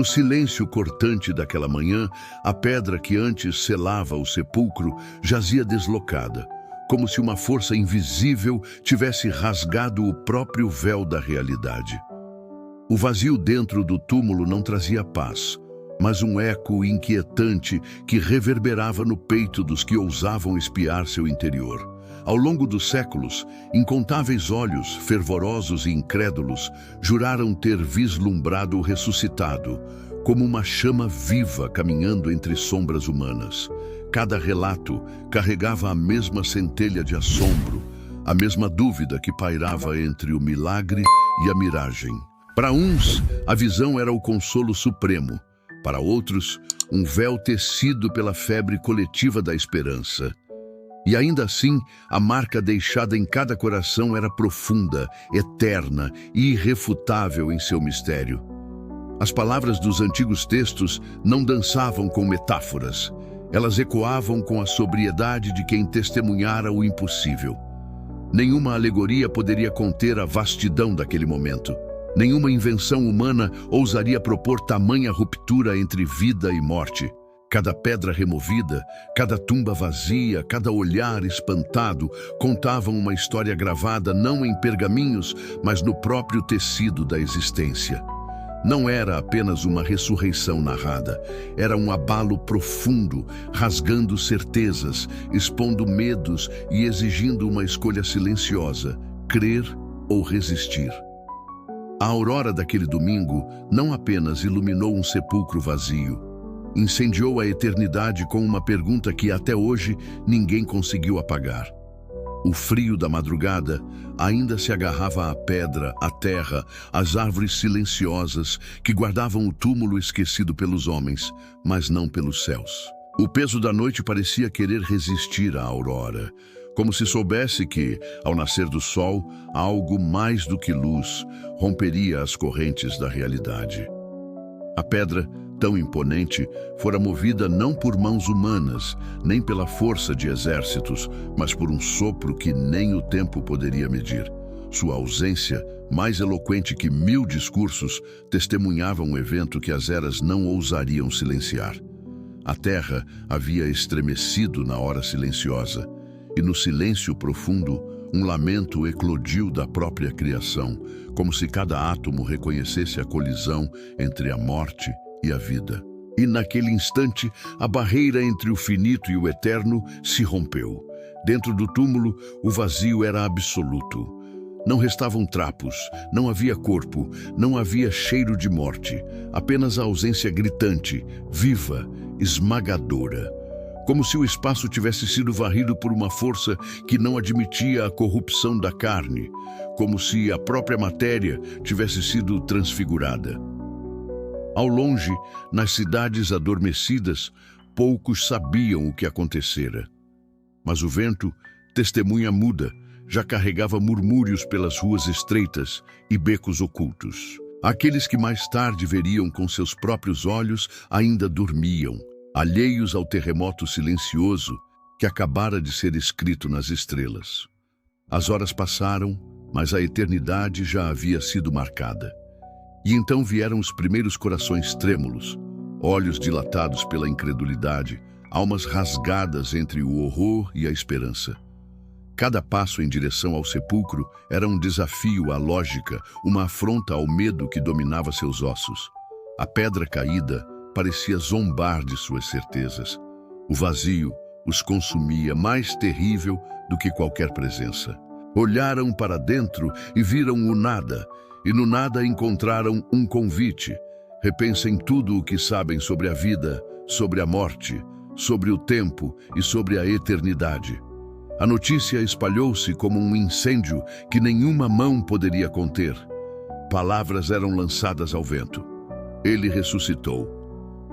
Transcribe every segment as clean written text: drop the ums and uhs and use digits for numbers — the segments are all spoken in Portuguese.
No silêncio cortante daquela manhã, a pedra que antes selava o sepulcro jazia deslocada, como se uma força invisível tivesse rasgado o próprio véu da realidade. O vazio dentro do túmulo não trazia paz, mas um eco inquietante que reverberava no peito dos que ousavam espiar seu interior. Ao longo dos séculos, incontáveis olhos, fervorosos e incrédulos, juraram ter vislumbrado o ressuscitado, como uma chama viva caminhando entre sombras humanas. Cada relato carregava a mesma centelha de assombro, a mesma dúvida que pairava entre o milagre e a miragem. Para uns, a visão era o consolo supremo. Para outros, um véu tecido pela febre coletiva da esperança. E ainda assim, a marca deixada em cada coração era profunda, eterna e irrefutável em seu mistério. As palavras dos antigos textos não dançavam com metáforas. Elas ecoavam com a sobriedade de quem testemunhara o impossível. Nenhuma alegoria poderia conter a vastidão daquele momento. Nenhuma invenção humana ousaria propor tamanha ruptura entre vida e morte. Cada pedra removida, cada tumba vazia, cada olhar espantado contavam uma história gravada não em pergaminhos, mas no próprio tecido da existência. Não era apenas uma ressurreição narrada, era um abalo profundo, rasgando certezas, expondo medos e exigindo uma escolha silenciosa: crer ou resistir. A aurora daquele domingo não apenas iluminou um sepulcro vazio, incendiou a eternidade com uma pergunta que até hoje ninguém conseguiu apagar. O frio da madrugada ainda se agarrava à pedra, à terra, às árvores silenciosas que guardavam o túmulo esquecido pelos homens, mas não pelos céus. O peso da noite parecia querer resistir à aurora, como se soubesse que, ao nascer do sol, algo mais do que luz romperia as correntes da realidade. A pedra, tão imponente, fora movida não por mãos humanas, nem pela força de exércitos, mas por um sopro que nem o tempo poderia medir. Sua ausência, mais eloquente que 1000 discursos, testemunhava um evento que as eras não ousariam silenciar. A terra havia estremecido na hora silenciosa, e no silêncio profundo, um lamento eclodiu da própria criação, como se cada átomo reconhecesse a colisão entre a morte e a vida. E naquele instante, a barreira entre o finito e o eterno se rompeu. Dentro do túmulo, o vazio era absoluto. Não restavam trapos, não havia corpo, não havia cheiro de morte, apenas a ausência gritante, viva, esmagadora. Como se o espaço tivesse sido varrido por uma força que não admitia a corrupção da carne, como se a própria matéria tivesse sido transfigurada. Ao longe, nas cidades adormecidas, poucos sabiam o que acontecera. Mas o vento, testemunha muda, já carregava murmúrios pelas ruas estreitas e becos ocultos. Aqueles que mais tarde veriam com seus próprios olhos ainda dormiam, alheios ao terremoto silencioso que acabara de ser escrito nas estrelas. As horas passaram, mas a eternidade já havia sido marcada. E então vieram os primeiros corações trêmulos, olhos dilatados pela incredulidade, almas rasgadas entre o horror e a esperança. Cada passo em direção ao sepulcro era um desafio à lógica, uma afronta ao medo que dominava seus ossos. A pedra caída parecia zombar de suas certezas. O vazio os consumia, mais terrível do que qualquer presença. Olharam para dentro e viram o nada, e no nada encontraram um convite. Repensem tudo o que sabem sobre a vida, sobre a morte, sobre o tempo e sobre a eternidade. A notícia espalhou-se como um incêndio que nenhuma mão poderia conter. Palavras eram lançadas ao vento. Ele ressuscitou.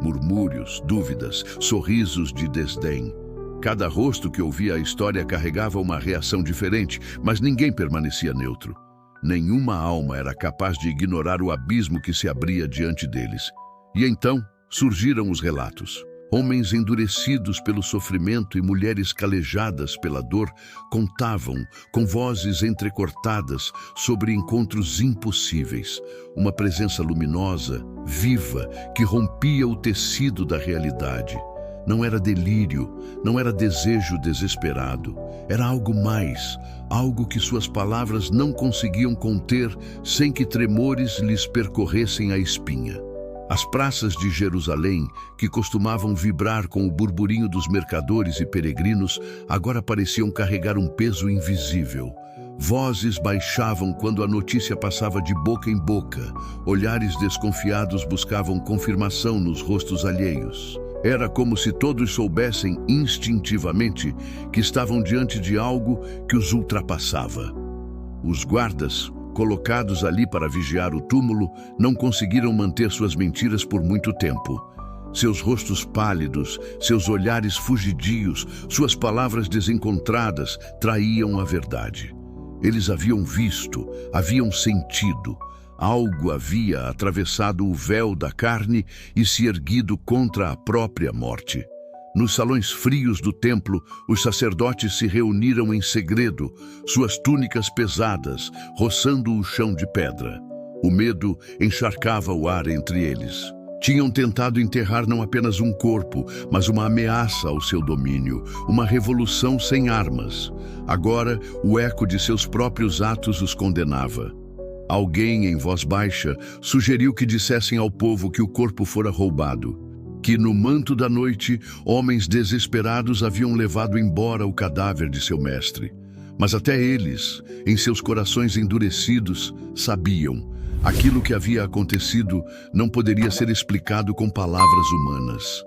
Murmúrios, dúvidas, sorrisos de desdém. Cada rosto que ouvia a história carregava uma reação diferente, mas ninguém permanecia neutro. Nenhuma alma era capaz de ignorar o abismo que se abria diante deles. E então surgiram os relatos. Homens endurecidos pelo sofrimento e mulheres calejadas pela dor contavam, com vozes entrecortadas, sobre encontros impossíveis. Uma presença luminosa, viva, que rompia o tecido da realidade. Não era delírio, não era desejo desesperado. Era algo mais, algo que suas palavras não conseguiam conter sem que tremores lhes percorressem a espinha. As praças de Jerusalém, que costumavam vibrar com o burburinho dos mercadores e peregrinos, agora pareciam carregar um peso invisível. Vozes baixavam quando a notícia passava de boca em boca. Olhares desconfiados buscavam confirmação nos rostos alheios. Era como se todos soubessem instintivamente que estavam diante de algo que os ultrapassava. Os guardas, colocados ali para vigiar o túmulo, não conseguiram manter suas mentiras por muito tempo. Seus rostos pálidos, seus olhares fugidios, suas palavras desencontradas traíam a verdade. Eles haviam visto, haviam sentido. Algo havia atravessado o véu da carne e se erguido contra a própria morte. Nos salões frios do templo, os sacerdotes se reuniram em segredo, suas túnicas pesadas, roçando o chão de pedra. O medo encharcava o ar entre eles. Tinham tentado enterrar não apenas um corpo, mas uma ameaça ao seu domínio, uma revolução sem armas. Agora, o eco de seus próprios atos os condenava. Alguém, em voz baixa, sugeriu que dissessem ao povo que o corpo fora roubado, que no manto da noite, homens desesperados haviam levado embora o cadáver de seu mestre. Mas até eles, em seus corações endurecidos, sabiam. Aquilo que havia acontecido não poderia ser explicado com palavras humanas.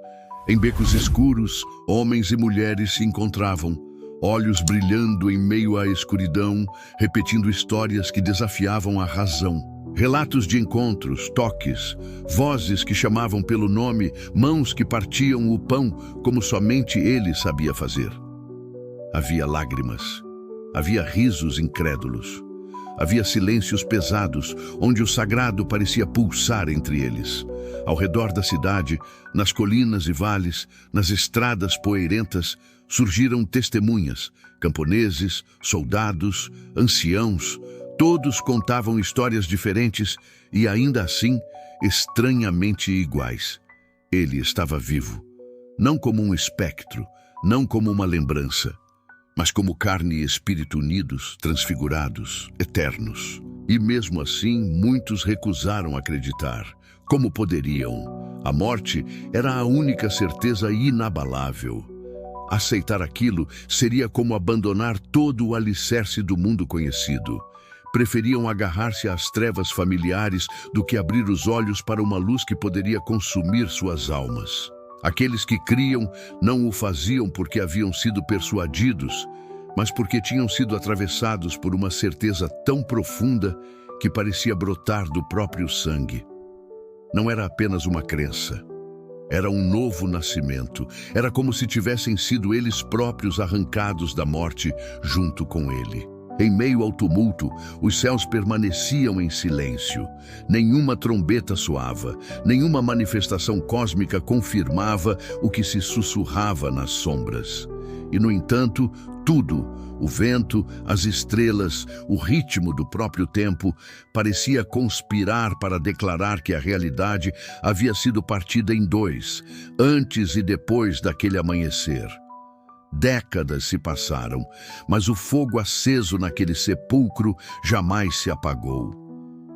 Em becos escuros, homens e mulheres se encontravam, olhos brilhando em meio à escuridão, repetindo histórias que desafiavam a razão. Relatos de encontros, toques, vozes que chamavam pelo nome, mãos que partiam o pão como somente ele sabia fazer. Havia lágrimas, havia risos incrédulos, havia silêncios pesados, onde o sagrado parecia pulsar entre eles. Ao redor da cidade, nas colinas e vales, nas estradas poeirentas, surgiram testemunhas, camponeses, soldados, anciãos. Todos contavam histórias diferentes e, ainda assim, estranhamente iguais. Ele estava vivo, não como um espectro, não como uma lembrança, mas como carne e espírito unidos, transfigurados, eternos. E mesmo assim, muitos recusaram acreditar. Como poderiam? A morte era a única certeza inabalável. Aceitar aquilo seria como abandonar todo o alicerce do mundo conhecido. Preferiam agarrar-se às trevas familiares do que abrir os olhos para uma luz que poderia consumir suas almas. Aqueles que criam não o faziam porque haviam sido persuadidos, mas porque tinham sido atravessados por uma certeza tão profunda que parecia brotar do próprio sangue. Não era apenas uma crença. Era um novo nascimento. Era como se tivessem sido eles próprios arrancados da morte junto com ele. Em meio ao tumulto, os céus permaneciam em silêncio. Nenhuma trombeta soava, nenhuma manifestação cósmica confirmava o que se sussurrava nas sombras. E, no entanto, tudo, o vento, as estrelas, o ritmo do próprio tempo, parecia conspirar para declarar que a realidade havia sido partida em dois, antes e depois daquele amanhecer. Décadas se passaram, mas o fogo aceso naquele sepulcro jamais se apagou.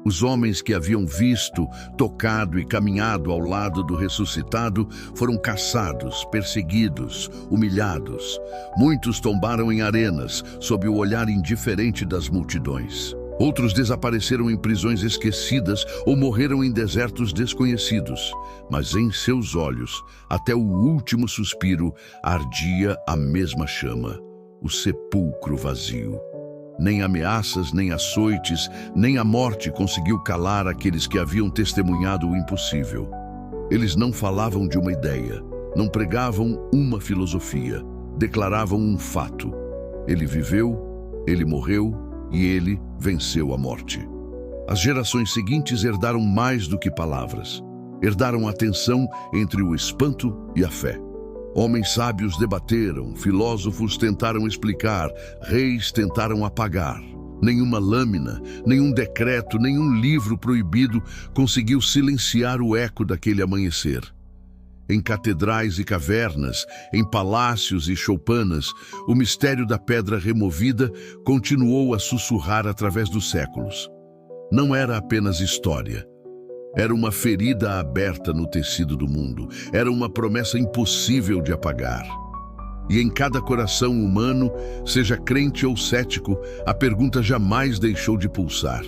Os homens que haviam visto, tocado e caminhado ao lado do ressuscitado foram caçados, perseguidos, humilhados. Muitos tombaram em arenas, sob o olhar indiferente das multidões. Outros desapareceram em prisões esquecidas ou morreram em desertos desconhecidos. Mas em seus olhos, até o último suspiro, ardia a mesma chama, o sepulcro vazio. Nem ameaças, nem açoites, nem a morte conseguiu calar aqueles que haviam testemunhado o impossível. Eles não falavam de uma ideia, não pregavam uma filosofia, declaravam um fato. Ele viveu, ele morreu e ele venceu a morte. As gerações seguintes herdaram mais do que palavras. Herdaram a tensão entre o espanto e a fé. Homens sábios debateram, filósofos tentaram explicar, reis tentaram apagar. Nenhuma lâmina, nenhum decreto, nenhum livro proibido conseguiu silenciar o eco daquele amanhecer. Em catedrais e cavernas, em palácios e choupanas, o mistério da pedra removida continuou a sussurrar através dos séculos. Não era apenas história. Era uma ferida aberta no tecido do mundo. Era uma promessa impossível de apagar. E em cada coração humano, seja crente ou cético, a pergunta jamais deixou de pulsar.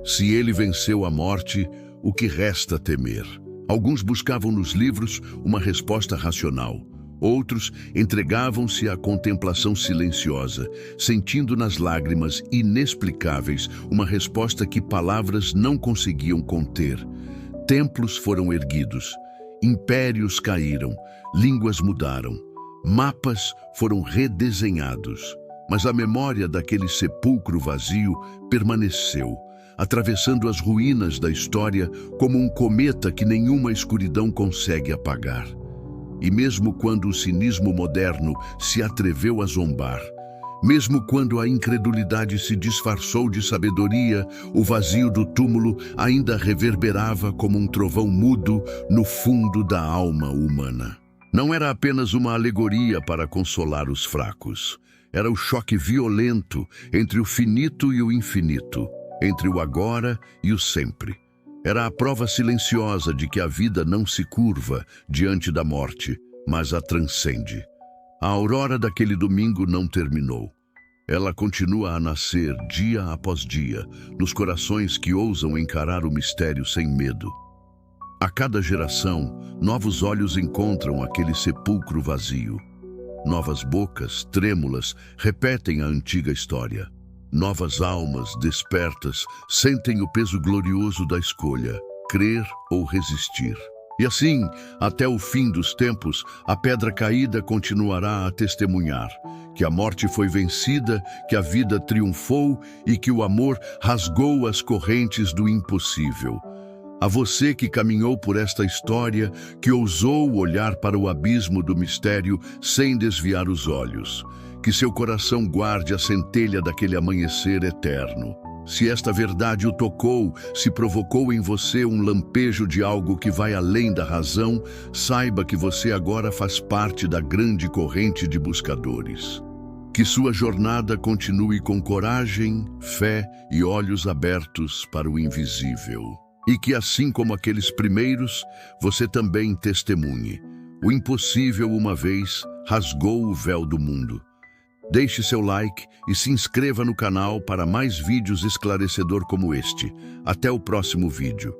Se ele venceu a morte, o que resta temer? Alguns buscavam nos livros uma resposta racional. Outros entregavam-se à contemplação silenciosa, sentindo nas lágrimas inexplicáveis uma resposta que palavras não conseguiam conter. Templos foram erguidos, impérios caíram, línguas mudaram, mapas foram redesenhados. Mas a memória daquele sepulcro vazio permaneceu, atravessando as ruínas da história como um cometa que nenhuma escuridão consegue apagar. E mesmo quando o cinismo moderno se atreveu a zombar, mesmo quando a incredulidade se disfarçou de sabedoria, o vazio do túmulo ainda reverberava como um trovão mudo no fundo da alma humana. Não era apenas uma alegoria para consolar os fracos. Era o choque violento entre o finito e o infinito, entre o agora e o sempre. Era a prova silenciosa de que a vida não se curva diante da morte, mas a transcende. A aurora daquele domingo não terminou. Ela continua a nascer dia após dia, nos corações que ousam encarar o mistério sem medo. A cada geração, novos olhos encontram aquele sepulcro vazio. Novas bocas, trêmulas, repetem a antiga história. Novas almas, despertas, sentem o peso glorioso da escolha, crer ou resistir. E assim, até o fim dos tempos, a pedra caída continuará a testemunhar que a morte foi vencida, que a vida triunfou e que o amor rasgou as correntes do impossível. A você que caminhou por esta história, que ousou olhar para o abismo do mistério sem desviar os olhos, que seu coração guarde a centelha daquele amanhecer eterno. Se esta verdade o tocou, se provocou em você um lampejo de algo que vai além da razão, saiba que você agora faz parte da grande corrente de buscadores. Que sua jornada continue com coragem, fé e olhos abertos para o invisível. E que, assim como aqueles primeiros, você também testemunhe. O impossível, uma vez, rasgou o véu do mundo. Deixe seu like e se inscreva no canal para mais vídeos esclarecedores como este. Até o próximo vídeo.